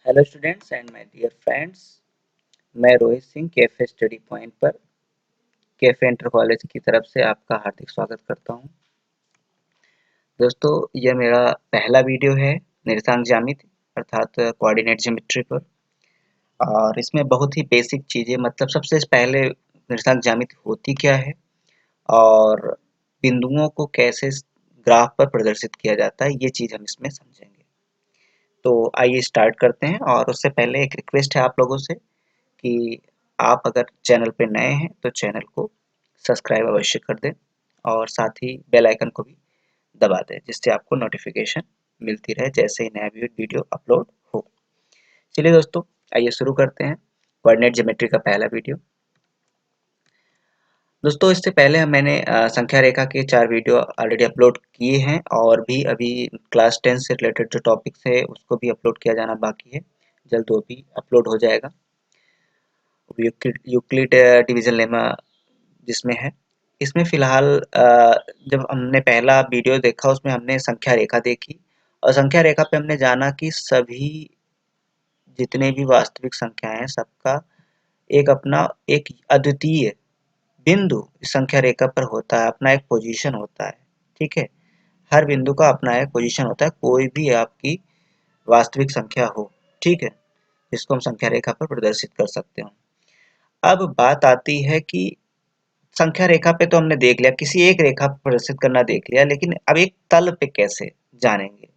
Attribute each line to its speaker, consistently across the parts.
Speaker 1: Hello students and my dear friends. मैं Rohit Singh cafe study point पर cafe inter college की तरफ से आपका हार्दिक स्वागत करता हूं। दोस्तों, यह मेरा पहला वीडियो है निर्देशांक ज्यामिति अर्थात कोऑर्डिनेट ज्योमेट्री पर। और इसमें बहुत ही बेसिक चीज़ें, मतलब सबसे पहले निर्देशांक ज्यामिति होती क्या है और बिंदुओं को कैसे ग्राफ पर प्रदर्शित किया जाता है, ये चीज़ हम इसमें समझेंगे। तो आइए स्टार्ट करते हैं। और उससे पहले एक रिक्वेस्ट है आप लोगों से कि आप अगर चैनल पे नए हैं तो चैनल को सब्सक्राइब अवश्य कर दें और साथ ही बेल आइकन को भी दबा दें, जिससे आपको नोटिफिकेशन मिलती रहे जैसे ही नया वीडियो अपलोड हो। चलिए दोस्तों, आइए शुरू करते हैं कोऑर्डिनेट ज्योमेट्री का पहला वीडियो। दोस्तों, इससे पहले मैंने संख्या रेखा के 4 वीडियो ऑलरेडी अपलोड किए हैं और भी अभी क्लास 10 से रिलेटेड जो टॉपिक्स है उसको भी अपलोड किया जाना बाकी है। जल्द वो भी अपलोड हो जाएगा। यूक्लिड डिवीजन लेमा जिसमें है, इसमें फिलहाल जब हमने पहला वीडियो देखा उसमें हमने संख्या रेखा देखी और संख्या रेखा पे हमने जाना कि सभी जितने भी वास्तविक संख्याएं हैं सबका एक अपना एक अद्वितीय बिंदु इस संख्या रेखा पर होता है, अपना एक पोजीशन होता है। ठीक है, हर बिंदु का अपना एक पोजीशन होता है, कोई भी आपकी वास्तविक संख्या हो। ठीक है, जिसको हम संख्या रेखा पर प्रदर्शित कर सकते हो। अब बात आती है कि संख्या रेखा पे तो हमने देख लिया, किसी एक रेखा पर प्रदर्शित करना देख लिया, लेकिन अब एक तल पे कैसे जानेंगे।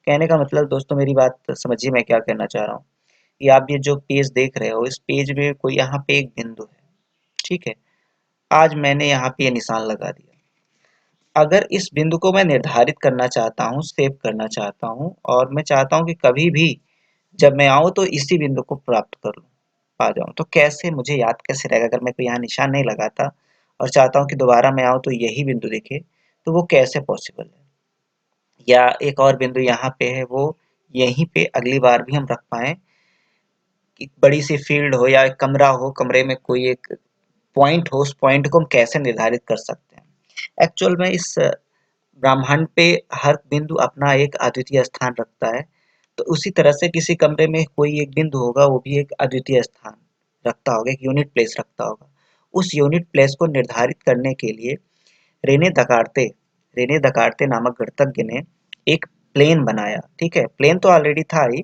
Speaker 1: कहने का मतलब दोस्तों, मेरी बात समझिए मैं क्या कहना चाह रहा हूँ। ये आप ये जो पेज देख रहे हो, इस पेज में कोई यहाँ पे एक बिंदु है। ठीक है, आज मैंने यहाँ पे ये निशान लगा दिया। अगर इस बिंदु को मैं निर्धारित करना चाहता हूँ, सेव करना चाहता हूँ और मैं चाहता हूँ कि कभी भी जब मैं आऊँ तो इसी बिंदु को प्राप्त कर लूँ, आ जाऊँ, तो कैसे मुझे याद कैसे रहेगा अगर मैं कोई यहाँ निशान नहीं लगाता और चाहता हूँ कि दोबारा मैं आऊँ तो यही बिंदु दिखे, तो वो कैसे पॉसिबल है। या एक और बिंदु यहाँ पे है, वो यहीं पे अगली बार भी हम रख पाए। एक बड़ी सी फील्ड हो या एक कमरा हो, कमरे में कोई एक पॉइंट हो, उस पॉइंट को हम कैसे निर्धारित कर सकते हैं। एक्चुअल में इस ब्रह्मांड पे हर बिंदु अपना एक अद्वितीय स्थान रखता है। तो उसी तरह से किसी कमरे में कोई एक बिंदु होगा, वो भी एक अद्वितीय स्थान रखता होगा, एक यूनिट प्लेस रखता होगा। उस यूनिट प्लेस को निर्धारित करने के लिए रेने दकार्ते रेने दकार्ते नामक गणितज्ञ ने एक प्लेन बनाया। ठीक है, प्लेन तो ऑलरेडी था ही,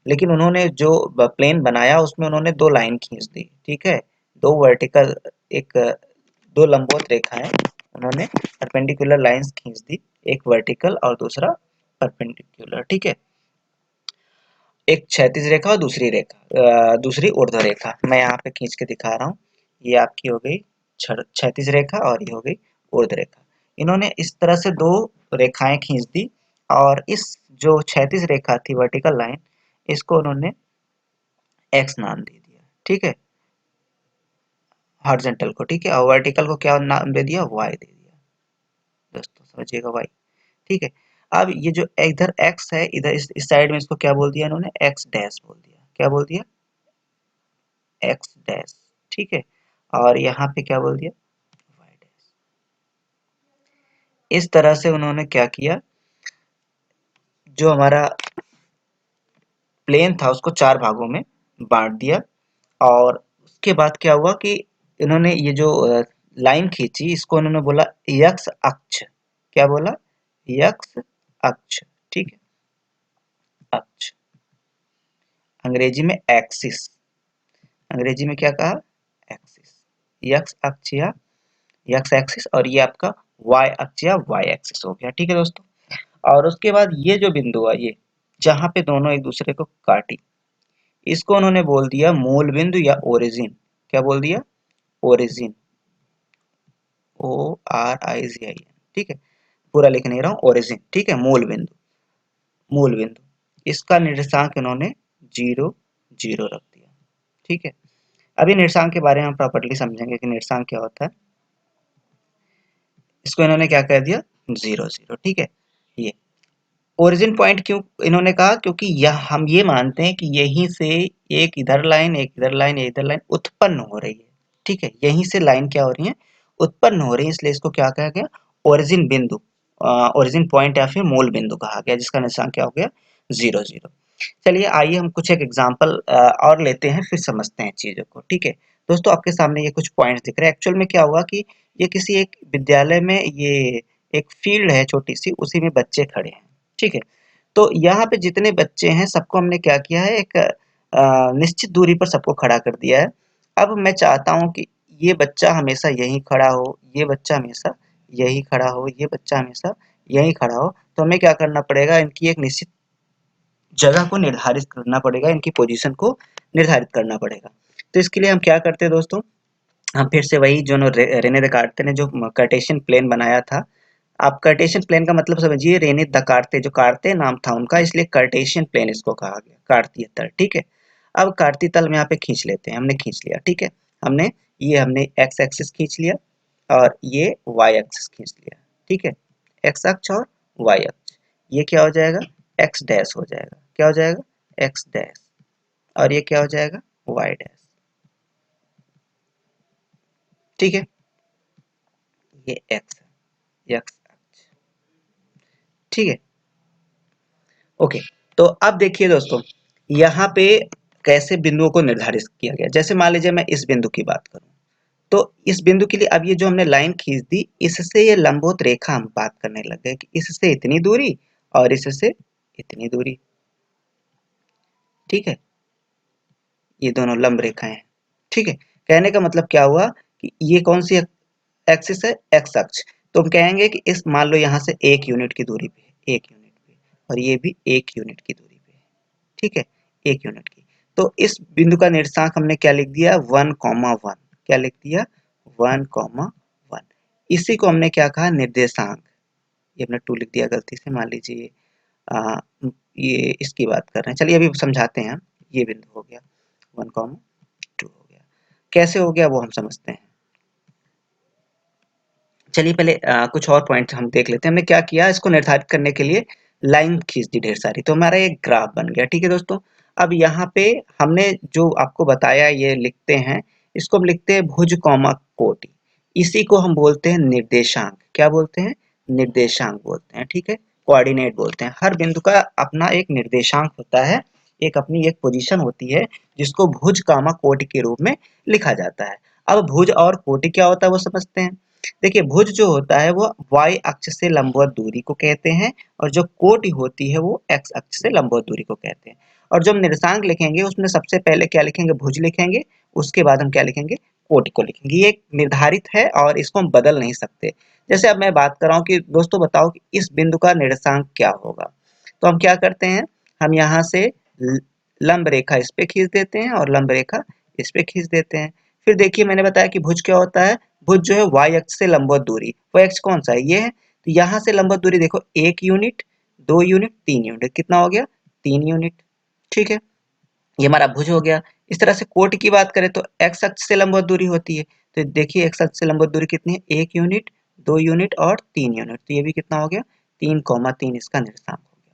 Speaker 1: लेकिन उन्होंने जो प्लेन बनाया उसमें उन्होंने दो लाइन खींच दी। ठीक है, दो वर्टिकल, एक दो लंबवत रेखाएं उन्होंने परपेंडिकुलर लाइंस खींच दी, एक वर्टिकल और दूसरा परपेंडिकुलर। ठीक है, एक क्षैतिज रेखा और दूसरी ऊर्ध्व रेखा मैं यहाँ पे खींच के दिखा रहा हूँ। ये आपकी हो गई क्षैतिज रेखा और ये हो गई ऊर्ध्व रेखा। इन्होंने इस तरह से दो रेखाएं खींच दी और इस जो क्षैतिज रेखा थी, वर्टिकल लाइन, इसको उन्होंने एक्स नाम दे दिया। ठीक है, हॉरिजॉन्टल को। ठीक है, और वर्टिकल को क्या नाम दे दिया, वाई दे दिया। दोस्तों समझिएगा, वाई। ठीक है, अब ये जो इधर एक्स है, इधर इस साइड में इसको क्या बोल दिया इन्होंने, एक्स डैश बोल दिया। क्या बोल दिया, एक्स डैश। ठीक है, और यहाँ पे क्या बोल दिया, वाई डैश। इस तरह से उन्होंने क्या किया, जो हमारा प्लेन था उसको चार भागों में बांट दिया। और उसके बाद क्या हुआ कि इन्होंने ये जो लाइन खींची, इसको उन्होंने बोला यक्ष अक्ष। क्या बोला, यक्ष अक्ष। ठीक है, अक्ष, अंग्रेजी में एक्सिस। अंग्रेजी में क्या कहा, एक्सिस, यक्ष अक्ष या यक्ष एक्सिस, और ये आपका वाई अक्ष या वाई एक्सिस हो गया। ठीक है दोस्तों, और उसके बाद ये जो बिंदु है, ये जहां पे दोनों एक दूसरे को काटी, इसको उन्होंने बोल दिया मूल बिंदु या ओरिजिन। क्या बोल दिया, origin, O R I G I N. ठीक है, पूरा लिख नहीं रहा हूँ, ओरिजिन। ठीक है, मूल बिंदु, मूल बिंदु, इसका निर्देशांक इन्होंने 0 0 रख दिया। ठीक है, अभी निर्देशांक के बारे में हम प्रॉपर्ली समझेंगे कि निर्देशांक क्या होता है। इसको इन्होंने क्या कह दिया, 0 0। ठीक है, ये ओरिजिन पॉइंट क्यों इन्होंने कहा, क्योंकि यह हम ये मानते हैं कि यहीं से एक इधर लाइन, एक इधर लाइन, एक इधर लाइन उत्पन्न हो रही है। ठीक है, यहीं से लाइन क्या हो रही है, उत्पन्न हो रही है, इसलिए इसको क्या कहा गया, ओरिजिन बिंदु, ओरिजिन पॉइंट या फिर मूल बिंदु कहा गया, जिसका निशान क्या हो गया, 0 0। चलिए आइए हम कुछ एक एग्जांपल और लेते हैं, फिर समझते हैं चीज़ों को, ठीक है? दोस्तों आपके सामने ये कुछ पॉइंट्स दिख रहे हैं। एक्चुअल में क्या हुआ कि ये किसी एक विद्यालय में ये एक फील्ड है छोटी-सी, उसी में बच्चे खड़े हैं, ठीक है? तो यहाँ पे जितने बच्चे हैं सबको हमने क्या किया है, एक निश्चित दूरी पर सबको खड़ा कर दिया है। अब मैं चाहता हूँ कि ये बच्चा हमेशा यहीं खड़ा हो, ये बच्चा हमेशा यहीं खड़ा हो, ये बच्चा हमेशा यहीं खड़ा हो। तो हमें क्या करना पड़ेगा, इनकी एक निश्चित जगह को निर्धारित करना पड़ेगा, इनकी पोजीशन को निर्धारित करना पड़ेगा। तो इसके लिए हम क्या करते हैं दोस्तों, हम फिर से वही जो रेने देकार्ते ने जो कार्टेशियन प्लेन बनाया था, आप कार्टेशियन प्लेन का मतलब समझिए, रेने देकार्ते जो कार्ते नाम था उनका, इसलिए कार्टेशियन प्लेन इसको कहा गया, कार्तीय तल, ठीक है? अब कार्तीय तल में यहाँ पे खींच लेते हैं, हमने खींच लिया, ठीक है? हमने एक्स एक्सिस खींच लिया और ये वाई एक्सिस खींच लिया, ठीक है? एक्स अक्ष और वाई अक्ष, ये क्या हो जाएगा, एक्स डैश हो जाएगा, क्या हो जाएगा, एक्स डैश, और ये क्या हो जाएगा, वाई डैश, ठीक है? ये एक्स है, एक्स अक्ष, ठीक है? ओके। तो अब देखिए दोस्तों, यहाँ पे कैसे बिंदुओं को निर्धारित किया गया। जैसे मान लीजिए मैं इस बिंदु की बात करूं, तो इस बिंदु के लिए अब ये जो हमने लाइन खींच दी, इससे ये लंबवत रेखा हम बात करने लग गए कि इससे इतनी दूरी और इससे इतनी दूरी, ठीक है? ये दोनों लंब रेखाएं हैं, ठीक है? कहने का मतलब क्या हुआ कि ये कौन सी एक्सिस है, एक्स अक्ष। तो हम कहेंगे कि इस, मान लो यहाँ से 1 यूनिट की दूरी पे है, 1 यूनिट पे, और ये भी 1 यूनिट की दूरी पे है, ठीक है? 1 यूनिट की। तो इस बिंदु का निर्देशांक हमने क्या लिख दिया, 1,1। क्या लिख दिया, 1,1। इसी को हमने क्या कहा, निर्देशांक। ये हमने 2 लिख दिया गलती से, मान लीजिए आ, ये इसकी बात कर रहे हैं। चलिए अभी समझाते हैं हम। ये बिंदु हो गया 1,2 हो गया। कैसे हो गया वो हम समझते हैं। चलिए पहले कुछ और पॉइंट हम देख लेते हैं। हमने क्या किया, इसको निर्धारित करने के लिए लाइन खींच दी ढेर सारी, तो हमारा एक ग्राफ बन गया, ठीक है दोस्तों? अब यहाँ पे हमने जो आपको बताया ये लिखते हैं, इसको हम लिखते हैं भुज कौमा कोटि। इसी को हम बोलते हैं निर्देशांक। क्या बोलते हैं, निर्देशांक बोलते हैं, ठीक है? कोऑर्डिनेट बोलते हैं। हर बिंदु का अपना एक निर्देशांक होता है, एक अपनी एक पोजीशन होती है, जिसको भुज कामा कोटि के रूप में लिखा जाता है। अब भुज और कोटि क्या होता है वो समझते हैं। देखिए भुज जो होता है वो वाई अक्ष से लंबवत दूरी को कहते हैं, और जो कोटि होती है वो एक्स अक्ष से लंबवत दूरी को कहते हैं। और जब हम निर्देशांक लिखेंगे उसमें सबसे पहले क्या लिखेंगे, भुज लिखेंगे, उसके बाद हम क्या लिखेंगे, कोटि को लिखेंगे। ये एक निर्धारित है और इसको हम बदल नहीं सकते। जैसे अब मैं बात कर रहा हूँ कि दोस्तों बताओ कि इस बिंदु का निर्देशांक क्या होगा, तो हम क्या करते हैं, हम यहाँ से लंब रेखा इस पे खींच देते हैं और लंब रेखा इस पे खींच देते हैं। फिर देखिए मैंने बताया कि भुज क्या होता है, भुज जो है वाई अक्ष से लंबवत दूरी, वो अक्ष कौन सा है, ये है। तो यहाँ से लंबवत दूरी देखो, 1 यूनिट, 2 यूनिट, 3 यूनिट, कितना हो गया, 3 यूनिट, ठीक है? ये हमारा भुज हो गया। इस तरह से कोटि की बात करें तो एक्स अक्ष से लंबवत दूरी होती है, तो देखिए एक्स अक्ष से लंबवत दूरी कितनी है, 1 यूनिट, 2 यूनिट और 3 यूनिट, तो ये भी कितना हो गया, 3,3 इसका निर्देशांक हो गया,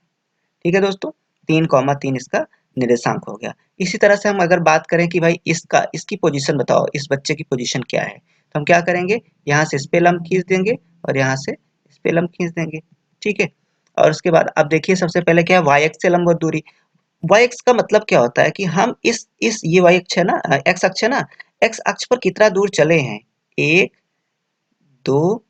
Speaker 1: ठीक है दोस्तों? 3,3 इसका निर्देशांक हो गया। इसी तरह से हम अगर बात करें कि भाई इसका, इसकी पोजीशन बताओ, इस बच्चे की पोजीशन क्या है, तो हम क्या करेंगे, यहाँ से इस पे लंब खींच देंगे और यहाँ से इस पे लंब खींच देंगे, ठीक है? और उसके बाद अब देखिए सबसे पहले क्या है, वाई एक्स से लंबवत दूरी। वाई एक्स का मतलब क्या होता है कि हम इस ये वाई अक्ष है ना, एक्स अक्ष है ना, एक्स अक्ष पर कितना दूर चले हैं, 1, 2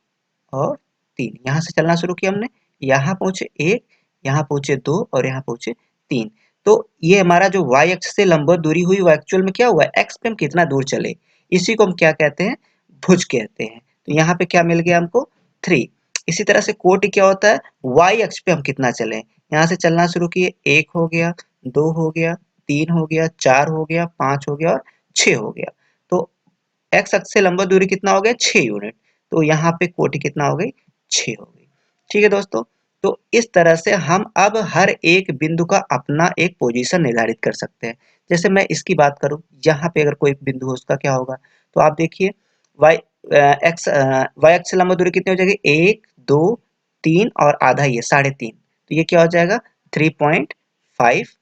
Speaker 1: और 3, यहाँ से चलना शुरू किया हमने, यहाँ पहुंचे 1, यहाँ पहुंचे 2 और यहाँ पहुंचे 3। तो ये हमारा जो y अक्ष से लंबवत दूरी हुई वो एक्चुअल में क्या हुआ, x पे हम कितना दूर चले, इसी को हम क्या कहते हैं, भुज कहते हैं। तो यहाँ पे क्या मिल गया हमको, 3। इसी तरह से कोटि क्या होता है, y अक्ष पे हम कितना चले, यहाँ से चलना शुरू किए, 1 हो गया, 2 हो गया, 3 हो गया, 4 हो गया, 5 हो गया और 6 हो गया। तो एक्स अक्ष से लंबवत दूरी कितना हो गया, 6 यूनिट। तो यहाँ पे कोटि कितना हो गई, 6 हो गई, ठीक है दोस्तों? तो इस तरह से हम अब हर एक बिंदु का अपना एक पोजीशन निर्धारित कर सकते हैं। जैसे मैं इसकी बात करूं, यहाँ पे अगर कोई बिंदु हो उसका क्या होगा, तो आप देखिए वाई वाई अक्ष से लंबवत दूरी कितनी हो जाएगी, 1, 2, 3 और आधा, ये 3.5, तो ये क्या हो जाएगा, 3.5,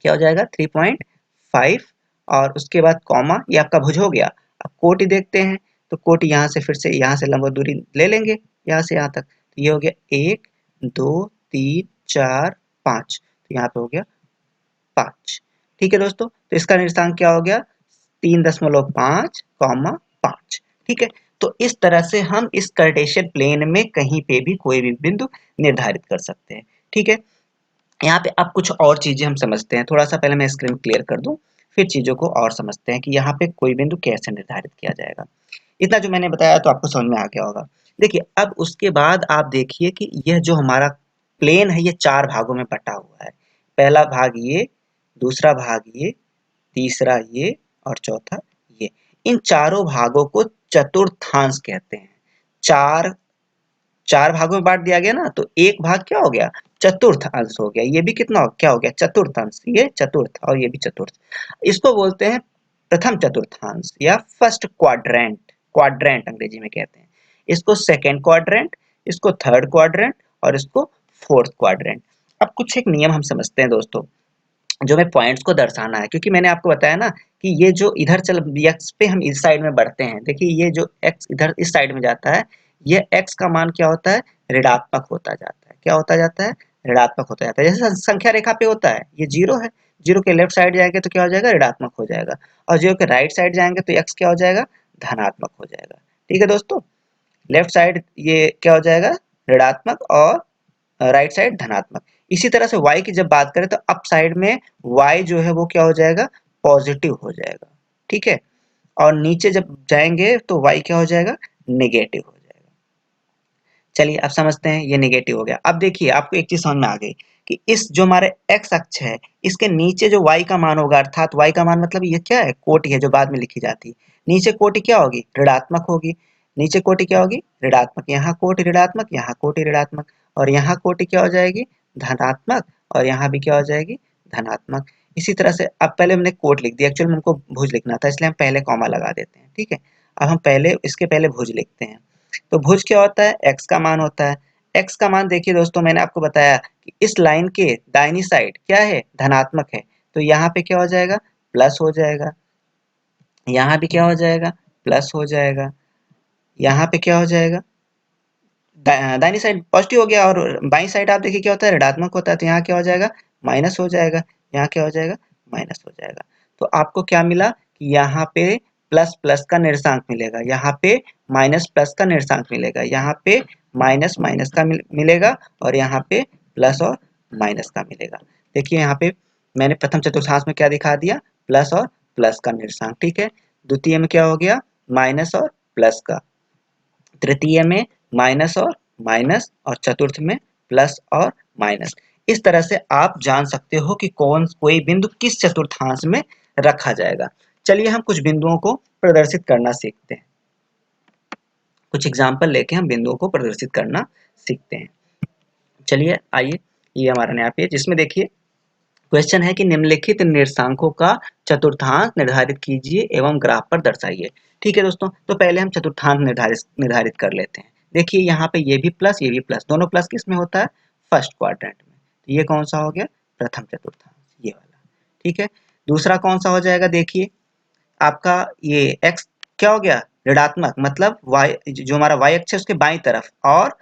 Speaker 1: क्या हो जाएगा, 3.5, और उसके बाद कॉमा, ये आपका भुज हो गया। अब कोटि देखते हैं, तो कोटि यहाँ से फिर से यहाँ से लंबवत दूरी ले लेंगे, यहाँ से यहाँ तक, तो ये हो गया 1, 2, 3, 4, 5, तो यहाँ पे हो गया 5। ठीक है दोस्तों, तो इसका निर्देशांक क्या हो गया 3.5, 5। ठीक है, तो इस तरह से हम इस कार्टेशियन प्लेन में कहीं पे भी कोई भी बिंदु निर्धारित कर सकते हैं। ठीक है, यहाँ पे अब कुछ और चीजें हम समझते हैं। थोड़ा सा पहले मैं स्क्रीन क्लियर कर दूं, फिर चीजों को और समझते हैं कि यहाँ पे कोई बिंदु कैसे निर्धारित किया जाएगा। इतना जो मैंने बताया तो आपको समझ में आ गया होगा। देखिए, अब उसके बाद आप देखिए कि यह जो हमारा प्लेन है ये 4 भागों में बटा हुआ है। पहला भाग ये, दूसरा भाग ये, तीसरा ये और चौथा ये। इन चारों भागों को चतुर्थांश कहते हैं। चार चार भागों में बांट दिया गया ना, तो एक भाग क्या हो गया चतुर्थ अंश हो गया। ये भी कितना क्या हो गया चतुर्थ अंश, ये चतुर्थ और ये भी चतुर्थ। इसको बोलते हैं प्रथम चतुर्थांश या फर्स्ट क्वाड्रेंट। क्वाड्रेंट अंग्रेजी में कहते हैं इसको। सेकेंड क्वाड्रेंट, इसको थर्ड क्वाड्रेंट और इसको फोर्थ क्वाड्रेंट। अब कुछ एक नियम हम समझते हैं दोस्तों, जो मैं पॉइंट्स को दर्शाना है, क्योंकि मैंने आपको बताया ना कि ये जो इधर चल एक्स पे हम इस साइड में बढ़ते हैं। देखिए ये जो एक्स इधर इस साइड में जाता है, ये एक्स का मान क्या होता है ऋणात्मक होता जाता है। क्या होता जाता है ऋणात्मक होता जाता है। जैसे संख्या रेखा पे होता है, ये जीरो है, जीरो के लेफ्ट साइड जाएंगे तो क्या हो जाएगा ऋणात्मक हो जाएगा, और जीरो के राइट साइड जाएंगे तो एक्स क्या हो जाएगा धनात्मक हो जाएगा। ठीक है दोस्तों, लेफ्ट साइड ये क्या हो जाएगा ऋणात्मक और राइट साइड धनात्मक। इसी तरह से y की जब बात करें तो अप साइड में y जो है वो क्या हो जाएगा पॉजिटिव हो जाएगा। ठीक है, और नीचे जब जाएंगे तो y क्या हो जाएगा नेगेटिव हो जाएगा। चलिए अब समझते हैं, ये नेगेटिव हो गया। अब देखिए आपको एक चीज समझ में आ गई कि इस जो हमारे x अक्ष है इसके नीचे जो y का मान होगा, अर्थात y का मान मतलब ये क्या है कोटि है जो बाद में लिखी जाती है। नीचे कोटि क्या होगी ऋणात्मक होगी। नीचे कोटि क्या होगी ऋणात्मक, यहाँ कोटि ऋणात्मक, यहाँ कोटि ऋणात्मक, और यहाँ कोटि क्या हो जाएगी धनात्मक, और यहाँ भी क्या हो जाएगी धनात्मक। इसी तरह से अब पहले हमने कोट लिख दिया, एक्चुअली हमको भुज लिखना था इसलिए हम पहले कॉमा लगा देते हैं। ठीक है, अब हम पहले इसके पहले भुज लिखते हैं। तो भुज क्या होता है x का मान होता है। x का मान देखिए दोस्तों, मैंने आपको बताया कि इस लाइन के दाहिनी साइड क्या है धनात्मक है, तो यहाँ पे क्या हो जाएगा प्लस हो जाएगा, यहाँ भी क्या हो जाएगा प्लस हो जाएगा, यहाँ पे क्या हो जाएगा दाहिनी साइड पॉजिटिव हो गया, और बाई साइड आप देखिए क्या होता है ऋणात्मक होता है, तो यहाँ क्या हो जाएगा माइनस हो जाएगा, यहाँ क्या हो जाएगा माइनस हो जाएगा। तो आपको क्या मिला कि यहाँ पे प्लस प्लस का निर्देशांक मिलेगा, यहाँ पे माइनस प्लस का निर्देशांक मिलेगा, यहाँ पे माइनस माइनस का मिलेगा, और यहाँ पे प्लस और माइनस का मिलेगा। देखिए यहाँ पे मैंने प्रथम चतुर्थांश में क्या दिखा दिया प्लस और प्लस का निर्देशांक। ठीक है, द्वितीय में क्या हो गया माइनस और प्लस का, तृतीय में माइनस और माइनस, और चतुर्थ में प्लस और माइनस। इस तरह से आप जान सकते हो कि कोई बिंदु किस चतुर्थांश में रखा जाएगा। चलिए हम कुछ बिंदुओं को प्रदर्शित करना सीखते हैं। कुछ एग्जाम्पल लेके हम बिंदुओं को प्रदर्शित करना सीखते हैं। चलिए आइए, ये हमारा नया पेज, जिसमें देखिए क्वेश्चन है कि निम्नलिखित निर्देशांकों का चतुर्थांश निर्धारित कीजिए एवं ग्राफ पर दर्शाइए। ठीक है दोस्तों, तो पहले हम चतुर्थांश निर्धारित कर लेते हैं। देखिए यहाँ पे ये भी प्लस ये भी प्लस, दोनों प्लस किस में होता है फर्स्ट क्वाड्रेंट में। तो ये कौन सा हो गया प्रथम चतुर्थांश ये वाला। ठीक है, दूसरा कौन सा हो जाएगा देखिए आपका ये x क्या हो गया ऋणात्मक, मतलब y जो हमारा y अक्ष है उसके बाईं तरफ, और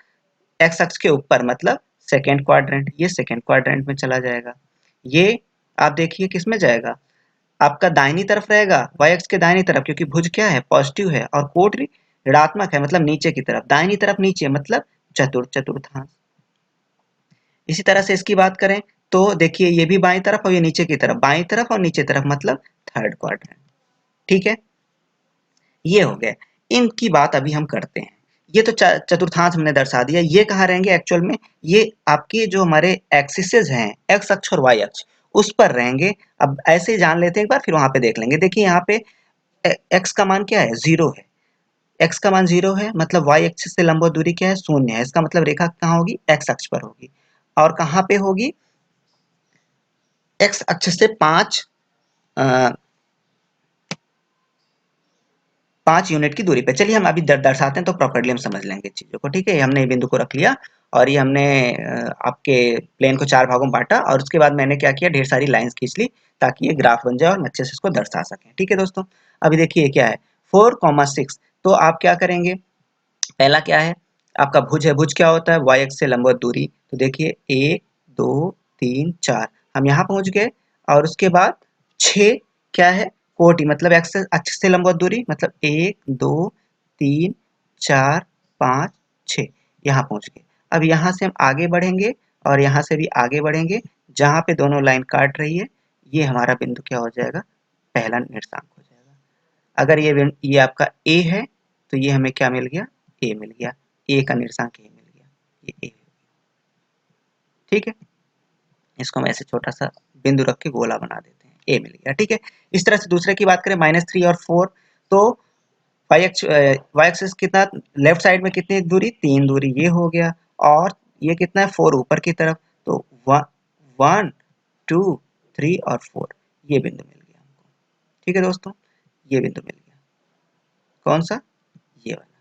Speaker 1: x अक्ष के ऊपर मतलब सेकेंड क्वाड्रेंट, ये सेकेंड क्वाड्रेंट में चला जाएगा। ये आप देखिए किस में जाएगा आपका दाहिनी तरफ रहेगा y अक्ष के दाहिनी तरफ, क्योंकि भुज क्या है पॉजिटिव है और कोट ऋणात्मक है मतलब नीचे की तरफ, दाहिनी तरफ नीचे मतलब चतुर्थांश। इसी तरह से इसकी बात करें तो देखिए ये भी बाईं तरफ और ये नीचे की तरफ, बाईं तरफ और नीचे तरफ मतलब थर्ड क्वाड्रेंट। ठीक है, ये हो गया। इनकी बात अभी हम करते हैं। ये तो चतुर्थांश हमने दर्शा दिया, ये कहाँ रहेंगे एक्चुअल में ये आपके जो हमारे एक्सिसेस हैं एक्स अक्ष और वाई अक्ष उस पर रहेंगे। अब ऐसे ही जान लेते हैं एक बार फिर वहां पे देख लेंगे। देखिए यहाँ पे एक्स का मान क्या है जीरो है, एक्स का मान जीरो है मतलब वाई अक्ष से लंबवत दूरी क्या है शून्य है। इसका मतलब रेखा कहाँ होगी एक्स अक्ष पर होगी, और कहाँ पे होगी एक्स अक्ष से 5 यूनिट की दूरी पे। चलिए हम अभी दर्शाते हैं तो प्रॉपर्ली हम समझ लेंगे चीजों को। ठीक है, हमने ये बिंदु को रख लिया और ये हमने आपके प्लेन को 4 भागों में बांटा, और उसके बाद मैंने क्या किया ढेर सारी लाइंस खींच ली ताकि ये ग्राफ बन जाए और हम अच्छे से इसको दर्शा सकें। ठीक है दोस्तों, अभी देखिए क्या है 4,6। तो आप क्या करेंगे पहला क्या है आपका भुज है, भुज क्या होता है वाई अक्ष से लंबवत दूरी। तो देखिए 1 2 3 4 हम यहाँ पहुँच गए और उसके बाद 6 क्या है कोटि मतलब एक्स अक्ष से लंबवत दूरी मतलब 1 2 3 4 5 6 यहाँ पहुँच गए। अब यहाँ से हम आगे बढ़ेंगे और यहाँ से भी आगे बढ़ेंगे जहाँ पे दोनों लाइन काट रही है ये हमारा बिंदु क्या हो जाएगा पहला निर्देशांक हो जाएगा। अगर ये आपका ए है तो ये हमें क्या मिल गया ए मिल गया ए का निर्देशांक ए मिल गया ये ए ठीक है। इसको हम ऐसे छोटा सा बिंदु रख के गोला बना देते हैं ए मिल गया ठीक है। इस तरह से दूसरे की बात करें -3 और 4 तो वाई एक्सिस कितना लेफ्ट साइड में कितनी दूरी 3 दूरी ये हो गया और ये कितना है 4 ऊपर की तरफ तो 1 2 3 और 4 ये बिंदु मिल गया हमको ठीक है दोस्तों ये बिंदु मिल गया कौन सा ये वाला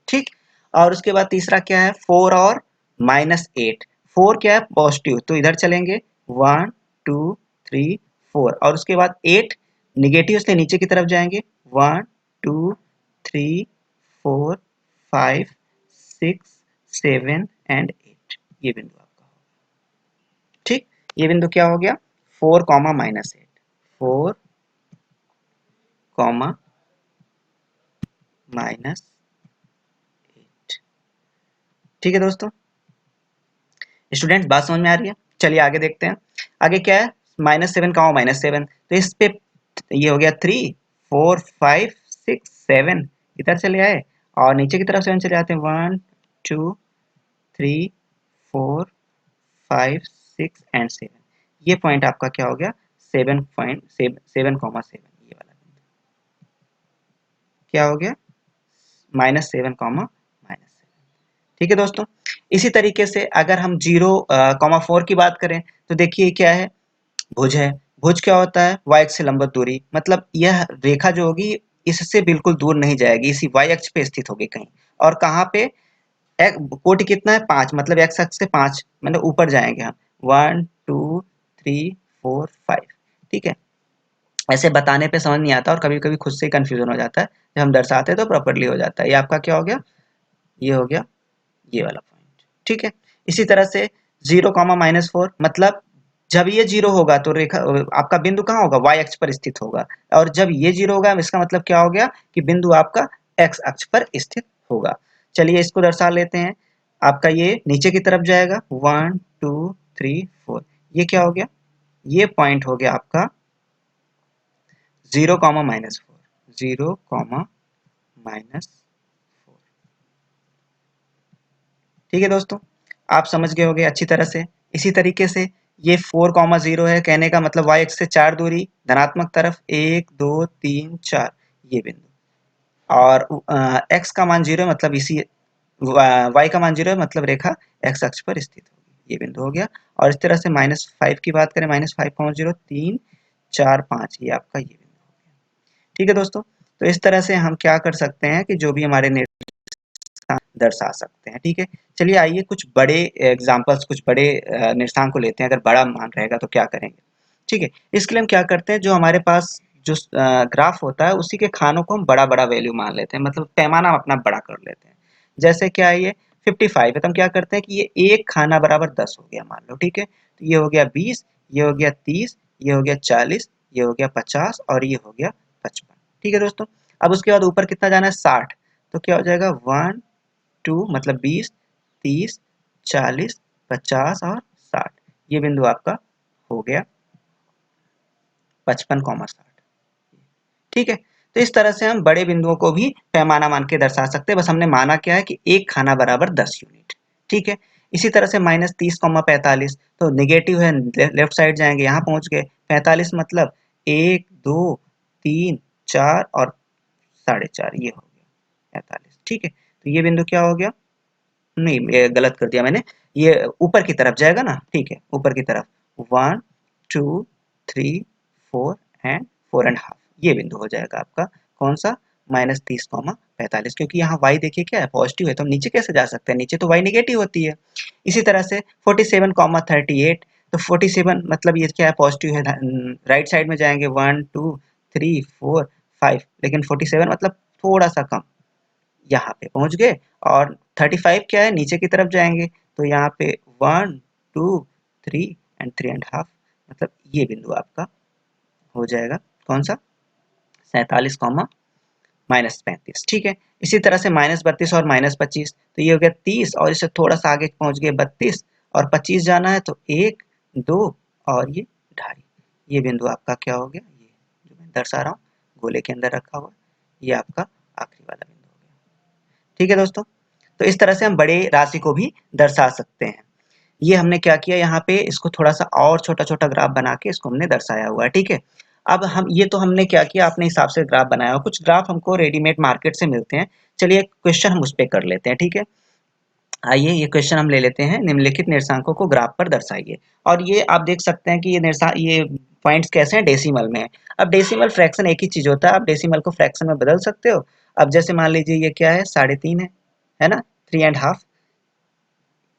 Speaker 1: ठीक। और उसके बाद तीसरा क्या है 4 और -8 4 क्या है पॉजिटिव तो इधर चलेंगे 1 2 3 4 और उसके बाद 8 निगेटिव से नीचे की तरफ जाएंगे 1 2 3 4 5 6 7 एंड 8 ये बिंदु आपका होगा ठीक। ये बिंदु क्या हो गया 4 -8 4 -8 ठीक है दोस्तों। स्टूडेंट्स बात समझ में आ रही है चलिए आगे देखते हैं आगे क्या है -7 -7 तो इस पे ये हो गया 3 4 5 6 7 इधर चले आए और नीचे की तरफ 7 चले आते हैं 1 2 3 4 5 6 एंड 7 ये पॉइंट आपका क्या हो गया 7.7 ये वाला क्या हो गया -7 ठीक है दोस्तों। इसी तरीके से अगर हम 0,4 की बात करें तो देखिए क्या है भुज है भुज क्या होता है y अक्ष से लंबवत दूरी मतलब यह रेखा जो होगी इससे बिल्कुल दूर नहीं जाएगी इसी y अक्ष पे स्थित होगी कहीं और कहाँ पे कोटि कितना है 5 मतलब x अक्ष से 5 मतलब ऊपर जाएंगे हम 1 2 3 4 5 ठीक है। ऐसे बताने पे समझ नहीं आता और कभी कभी खुद से ही कंफ्यूजन हो जाता है जब हम दर्शाते हैं तो प्रॉपरली हो जाता है। ये आपका क्या हो गया ये हो गया ये वाला पॉइंट ठीक है। इसी तरह से 0,-4 मतलब जब ये 0 होगा तो रेखा आपका बिंदु कहाँ होगा y अक्ष पर स्थित होगा और जब ये 0 होगा इसका मतलब क्या हो गया कि बिंदु आपका x अक्ष पर स्थित होगा। चलिए इसको दर्शा लेते हैं आपका ये नीचे की तरफ जाएगा 1 2 3 4 ये क्या हो गया ये पॉइंट हो गया आपका 0,-4 0,-4 ठीक है दोस्तों आप समझ गए होंगे अच्छी तरह से। इसी तरीके से ये 4,0 है कहने का मतलब y अक्ष से 4 दूरी धनात्मक तरफ 1 2 3 4 ये बिंदु और x का मान 0 है मतलब इसी y का मान 0 है मतलब रेखा x अक्ष पर स्थित होगी ये बिंदु हो गया। और इस तरह से -5 की बात करें -5,0 3 4 5 ये आपका ये बिंदु हो गया ठीक है दोस्तों। तो इस तरह से हम क्या कर सकते हैं कि जो भी हमारे दर्शा सकते हैं ठीक है। चलिए आइए कुछ बड़े एग्जांपल्स कुछ बड़े निर्देशांक को लेते हैं अगर बड़ा मान रहेगा तो क्या करेंगे ठीक है। इसके लिए हम क्या करते हैं जो हमारे पास जो ग्राफ होता है उसी के खानों को हम बड़ा बड़ा वैल्यू मान लेते हैं मतलब पैमाना अपना बड़ा कर लेते हैं। जैसे क्या है ये 55 है तो हम क्या करते हैं कि ये एक खाना बराबर 10 हो गया मान लो ठीक है। तो ये हो गया 20 ये हो गया 30 ये हो गया 40 ये हो गया 50 और ये हो गया 55 ठीक है दोस्तों। अब उसके बाद ऊपर कितना जाना है 60 तो क्या हो जाएगा 1 2 मतलब 20 30 40 50 और 60 ये बिंदु आपका हो गया 55,60 ठीक है। तो इस तरह से हम बड़े बिंदुओं को भी पैमाना मान के दर्शा सकते हैं बस हमने माना क्या है कि एक खाना बराबर 10 यूनिट ठीक है। इसी तरह से -30,45 तो निगेटिव है लेफ्ट साइड जाएंगे यहाँ पहुंच गए 45 मतलब 1 2 3 4 और 4.5 ये हो गया 45 ठीक है। तो ये बिंदु क्या हो गया नहीं ये गलत कर दिया मैंने ये ऊपर की तरफ जाएगा ना ठीक है ऊपर की तरफ 1 2 3 4 एंड 4.5 ये बिंदु हो जाएगा आपका कौन सा -30,45 क्योंकि यहाँ y देखिए क्या है पॉजिटिव है तो हम नीचे कैसे जा सकते हैं नीचे तो y नेगेटिव होती है। इसी तरह से 47,38 तो 47 मतलब ये क्या है पॉजिटिव है राइट साइड में जाएंगे 1 2 3 4 5 लेकिन 47 मतलब थोड़ा सा कम यहाँ पे पहुंच गए और 35 क्या है नीचे की तरफ जाएंगे तो यहाँ पे 1 2 3 एंड 3.5, मतलब ये बिंदु आपका हो जाएगा कौन सा, 47 कॉमा -35। ठीक है, इसी तरह से -32 और -25, तो ये हो गया 30 और इससे थोड़ा सा आगे पहुंच गए 32 और 25 जाना है तो 1 2 और ये 2.5, ये बिंदु आपका क्या हो गया, ये जो मैं दर्शा रहा हूँ गोले के अंदर रखा हुआ, ये आपका आखिरी वाला बिंदु हो गया। ठीक है दोस्तों, तो इस तरह से हम बड़े राशि को भी दर्शा सकते हैं। ये हमने क्या किया, यहाँ पे इसको थोड़ा सा और छोटा छोटा ग्राफ बना के इसको हमने दर्शाया हुआ है। ठीक है, अब हम ये तो हमने क्या किया, अपने हिसाब से ग्राफ बनाया, कुछ ग्राफ हमको रेडीमेड मार्केट से मिलते हैं। चलिए एक क्वेश्चन हम उस पर कर लेते हैं। ठीक है, आइए ये क्वेश्चन हम ले लेते हैं, निम्नलिखित निर्देशांकों को ग्राफ पर दर्शाइए। और ये आप देख सकते हैं कि ये पॉइंट्स कैसे हैं, डेसिमल में है। अब डेसिमल फ्रैक्शन एक ही चीज होता है, आप डेसिमल को फ्रैक्शन में बदल सकते हो। अब जैसे मान लीजिए ये क्या है, 3.5 है ना, 3.5,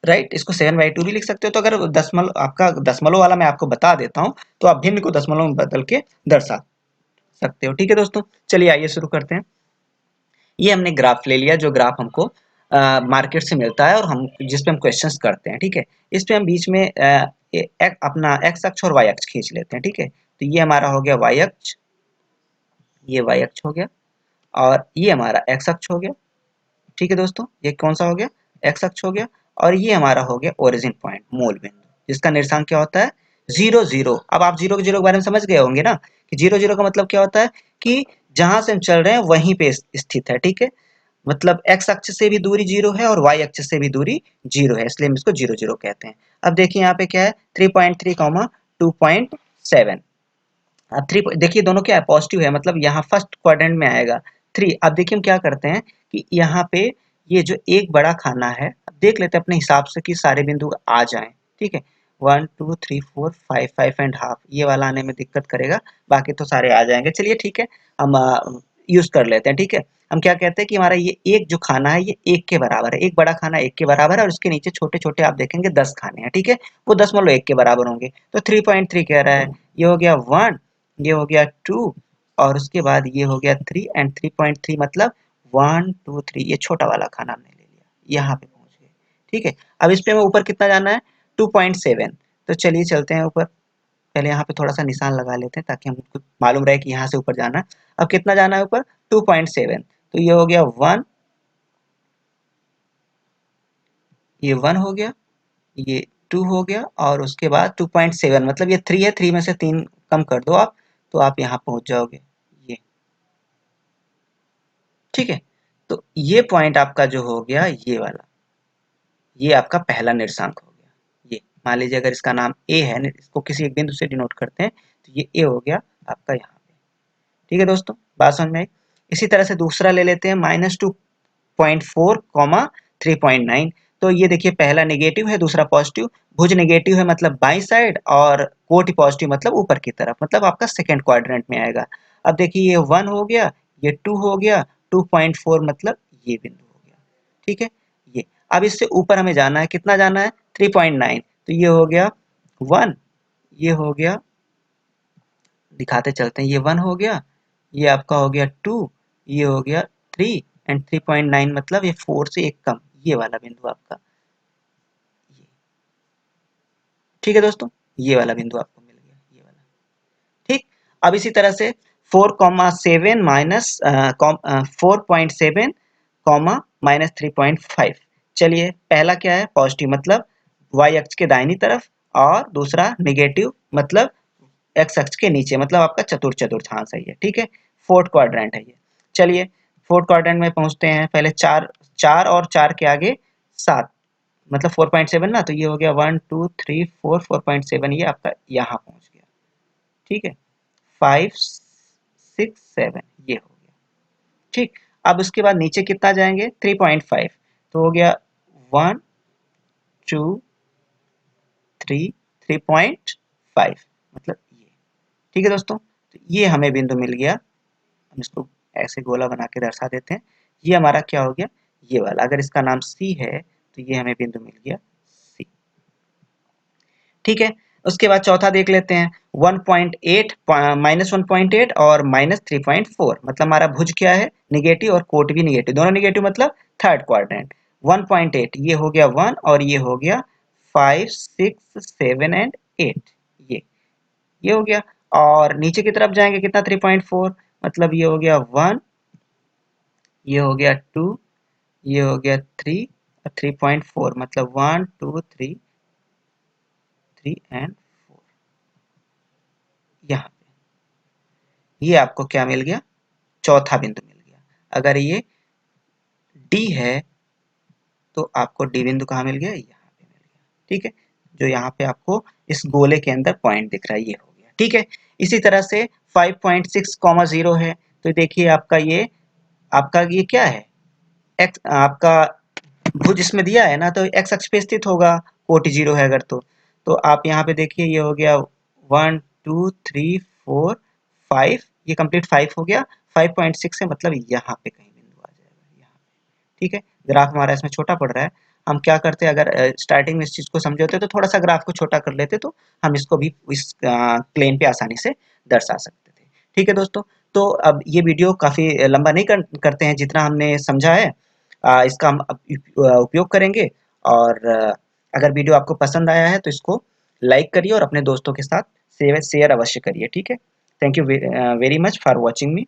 Speaker 1: राइट, इसको 7/2 भी लिख सकते हो। तो अगर दशमलव आपका दशमलव वाला मैं आपको बता देता हूँ तो आप भिन्न को दशमलव में बदल के दर्शा सकते हो। ठीक है दोस्तों, चलिए आइए शुरू करते हैं। ये हमने ग्राफ ले लिया, जो ग्राफ हमको मार्केट से मिलता है और हम जिस पे हम क्वेश्चंस करते हैं। ठीक है, इस पे हम बीच में अपना एक्स अक्ष और वाई अक्ष खींच लेते हैं। ठीक है, तो ये हमारा हो गया वाई अक्ष, ये वाई अक्ष हो गया, और ये हमारा एक्स अक्ष हो गया। ठीक है दोस्तों, ये कौन सा हो गया, एक्स अक्ष हो गया, और ये हमारा हो गया ओरिजिन पॉइंट, मूल बिंदु, जिसका निर्देशांक क्या होता है, 0 0। अब आप 0 0 के बारे में समझ गए होंगे ना, कि 0 0 का मतलब क्या होता है, कि जहां से हम चल रहे हैं वहीं पे स्थित है। ठीक है, मतलब एक्स अक्ष से भी दूरी 0 है और वाई अक्ष से भी दूरी 0 है, इसलिए हम इसको 0 0 कहते हैं। अब देखिए यहाँ पे क्या है, 3.3 2.7। अब 3 देखिए दोनों क्या है, पॉजिटिव है, मतलब यहाँ फर्स्ट क्वाड्रेंट में आएगा 3। अब देखिए हम क्या करते हैं कि यहाँ पे ये जो एक बड़ा खाना है, देख लेते हैं अपने हिसाब से कि सारे बिंदु आ जाएं। ठीक है, 1 2 3 4 5 5.5, ये वाला आने में दिक्कत करेगा, बाकी तो सारे आ जाएंगे। चलिए ठीक है, हम यूज कर लेते हैं। ठीक है, हम क्या कहते हैं कि हमारा ये एक जो खाना है ये एक के बराबर है, एक बड़ा खाना एक के बराबर है, और उसके नीचे छोटे छोटे आप देखेंगे 10 खाने हैं। ठीक है, वो 10/1 के बराबर होंगे, तो 3.3 कह रहा है, ये हो गया 1, ये हो गया 2, और उसके बाद ये हो गया 3, एंड 3.3 मतलब 1 2 3, ये छोटा वाला खाना हमने ले लिया, यहाँ पे पहुंच गए। ठीक है, अब इस पे हमें ऊपर कितना जाना है, 2.7। तो चलिए चलते हैं ऊपर, पहले यहाँ पे थोड़ा सा निशान लगा लेते हैं ताकि हमको मालूम रहे कि यहाँ से ऊपर जाना है। अब कितना जाना है ऊपर, 2.7, तो ये हो गया 1, ये 1 हो गया, ये 2 हो गया, और उसके बाद 2.7 मतलब ये 3 है, 3 में से 3 कम कर दो आप, तो आप यहाँ पहुंच जाओगे ये। ठीक है, तो ये पॉइंट आपका जो हो गया ये वाला, ये आपका पहला निर्देशांक हो गया। ये मान लीजिए अगर इसका नाम ए है, इसको किसी एक बिंदु से डिनोट करते हैं, तो ये ए हो गया आपका यहाँ पे। ठीक है दोस्तों, बात समझ में आई। इसी तरह से दूसरा ले लेते हैं, -2.4 3.9। तो ये देखिए पहला नेगेटिव है, दूसरा पॉजिटिव, भुज नेगेटिव है मतलब बाई साइड, और कोटि पॉजिटिव मतलब ऊपर की तरफ, मतलब आपका सेकंड क्वाड्रेंट में आएगा। अब देखिए ये 1 हो गया, ये 2 हो गया, 2.4 मतलब ये बिंदु हो गया। ठीक है, ये अब इससे ऊपर हमें जाना है, कितना जाना है, 3.9, तो ये हो गया 1, ये हो गया, दिखाते चलते हैं, ये 1 हो गया, ये आपका हो गया 2, ये हो गया 3, एंड 3.9 मतलब ये 4 से एक कम, ये वाला बिंदु आपका ये। ठीक है दोस्तों, ये वाला बिंदु आपको मिल गया, ये वाला। ठीक, अब इसी तरह से 4,7 माइनस 4.7 -3.5। चलिए पहला क्या है, पॉजिटिव मतलब वाई अक्ष के दाहिनी तरफ, और दूसरा नेगेटिव मतलब एक्स अक्ष के नीचे, मतलब आपका चतुर्थ चतुर्थांश है ये। ठीक है, फोर्थ क्वाड्रेंट है ये। चलिए फोर्थ क्वाड्रेंट में पहुंचते हैं, पहले 4 4 और 4 के आगे 7, मतलब 4.7 ना, तो ये हो गया 1 2 3 4, 4.7 ये आपका यहाँ पहुंच गया। ठीक है, 5 6 7 ये हो गया। ठीक, अब उसके बाद नीचे कितना जाएंगे, 3.5, तो हो गया 1 2 3 3.5 मतलब ये। ठीक है दोस्तों, तो ये हमें बिंदु मिल गया, हम इसको ऐसे गोला बना के दर्शा देते हैं। ये हमारा क्या हो गया, ये वाला, अगर इसका नाम सी है तो ये हमें बिंदु मिल गया सी। ठीक है, उसके बाद चौथा देख लेते हैं, 1.8 -1.8 और -3.4, मतलब हमारा भुज क्या है, निगेटिव, और कोट भी निगेटिव, दोनों निगेटिव मतलब थर्ड क्वाड्रेंट। 1.8 ये हो गया 1, और ये हो गया 5 6 7 एंड 8, ये हो गया। और नीचे की तरफ जाएंगे कितना 3.4, मतलब ये हो गया 1, ये हो गया 2, ये हो गया 3 और 3.4, मतलब 1 2 3, 3 एंड 4। यहाँ पे ये आपको क्या मिल गया, चौथा बिंदु मिल गया। अगर ये डी है तो आपको डी बिंदु कहाँ मिल गया, यहाँ पे मिल गया। ठीक है, जो यहाँ पे आपको इस गोले के अंदर पॉइंट दिख रहा है, ये हो गया। ठीक है, इसी तरह से 5.6, 0 है, तो देखिए आपका ये क्या है, एक्स आपका भुज इसमें दिया है ना, तो एक्स अक्ष पे स्थित होगा, कोटि 0 है अगर तो आप यहाँ पे देखिए ये हो गया 1 2 3 4 5, ये कंप्लीट 5 हो गया। 5.6 है, मतलब यहाँ पे कहीं बिंदु आ जाएगा, यहाँ। ठीक है, ग्राफ हमारा इसमें छोटा पड़ रहा है। हम क्या करते हैं, अगर स्टार्टिंग में इस चीज़ को समझे होते तो थोड़ा सा ग्राफ को छोटा कर लेते, तो हम इसको भी इस प्लेन पे आसानी से दर्शा सकते थे। ठीक है दोस्तों, तो अब ये वीडियो काफ़ी लंबा नहीं करते हैं, जितना हमने समझा है इसका हम उपयोग करेंगे। और अगर वीडियो आपको पसंद आया है तो इसको लाइक करिए और अपने दोस्तों के साथ शेयर अवश्य करिए। ठीक है, thank you very much for watching मी।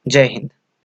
Speaker 1: जय हिंद।